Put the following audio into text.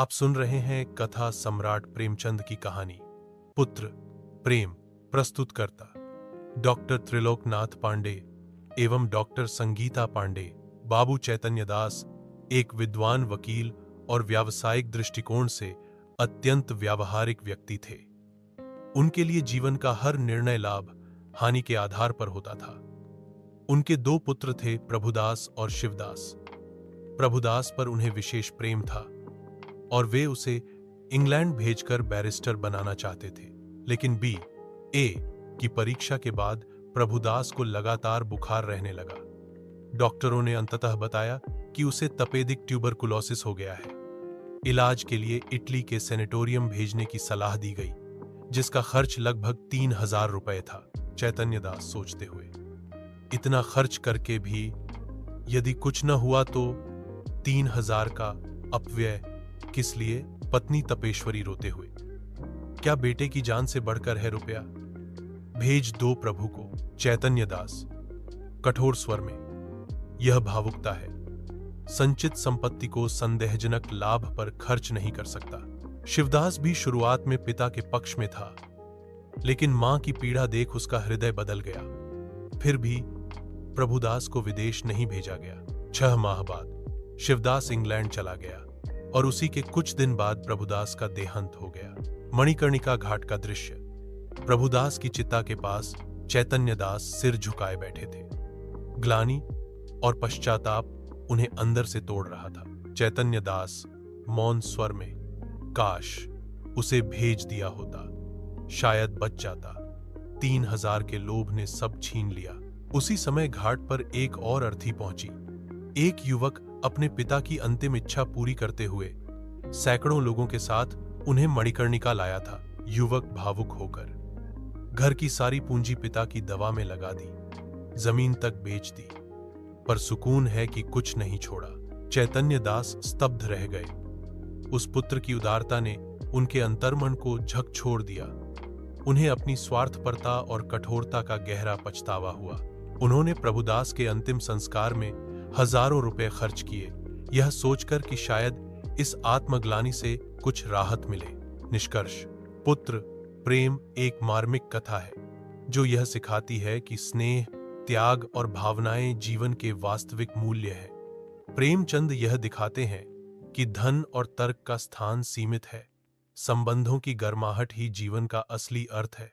आप सुन रहे हैं कथा सम्राट प्रेमचंद की कहानी पुत्र प्रेम। प्रस्तुतकर्ता डॉक्टर त्रिलोकनाथ पांडे एवं डॉक्टर संगीता पांडे। बाबू चैतन्य दास एक विद्वान वकील और व्यावसायिक दृष्टिकोण से अत्यंत व्यावहारिक व्यक्ति थे। उनके लिए जीवन का हर निर्णय लाभ हानि के आधार पर होता था। उनके दो पुत्र थे, प्रभुदास और शिवदास। प्रभुदास पर उन्हें विशेष प्रेम था और वे उसे इंग्लैंड भेजकर बैरिस्टर बनाना चाहते थे, लेकिन B.A. की परीक्षा के बाद प्रभुदास को लगातार बुखार रहने लगा। डॉक्टरों ने अंततः बताया कि उसे तपेदिक ट्यूबरकुलोसिस हो गया है। इलाज के लिए इटली के सेनेटोरियम भेजने की सलाह दी गई, जिसका खर्च लगभग 3000 रुपए था। चैतन्य दास सोचते हुए, इतना खर्च करके भी यदि कुछ न हुआ तो 3000 का अपव्यय किस लिए? पत्नी तपेश्वरी रोते हुए, क्या बेटे की जान से बढ़कर है रुपया? भेज दो प्रभु को। चैतन्य दास कठोर स्वर में, यह भावुकता है। संचित संपत्ति को संदेहजनक लाभ पर खर्च नहीं कर सकता। शिवदास भी शुरुआत में पिता के पक्ष में था, लेकिन मां की पीड़ा देख उसका हृदय बदल गया। फिर भी प्रभुदास को विदेश नहीं भेजा गया। 6 माह बाद शिवदास इंग्लैंड चला गया और उसी के कुछ दिन बाद प्रभुदास का देहांत हो गया। मणिकर्णिका घाट का दृश्य। प्रभुदास की चिता के पास चैतन्य दास सिर झुकाए बैठे थे। ग्लानि और पश्चाताप उन्हें अंदर से तोड़ रहा था। चैतन्य दास मौन स्वर में, काश उसे भेज दिया होता, शायद बच जाता। 3000 के लोभ ने सब छीन लिया। उसी समय घाट पर एक और अर्थी पहुंची। एक युवक अपने पिता की अंतिम इच्छा पूरी करते हुए सैकड़ों लोगों के साथ उन्हें मणिकर्णिका लाया था। युवक भावुक होकर घर की सारी पूंजी पिता की दवा में लगा दी, जमीन तक बेच दी, पर सुकून है कि कुछ नहीं छोड़ा। चैतन्य दास स्तब्ध रह गए। उस पुत्र की उदारता ने उनके अंतर्मन को झकझोर दिया। उन्हें अपनी स्वार्थपरता और कठोरता का गहरा पछतावा हुआ। उन्होंने प्रभुदास के अंतिम संस्कार में हजारों रुपए खर्च किए, यह सोचकर कि शायद इस आत्मग्लानि से कुछ राहत मिले। निष्कर्ष, पुत्र प्रेम एक मार्मिक कथा है जो यह सिखाती है कि स्नेह, त्याग और भावनाएं जीवन के वास्तविक मूल्य है। प्रेमचंद यह दिखाते हैं कि धन और तर्क का स्थान सीमित है, संबंधों की गर्माहट ही जीवन का असली अर्थ है।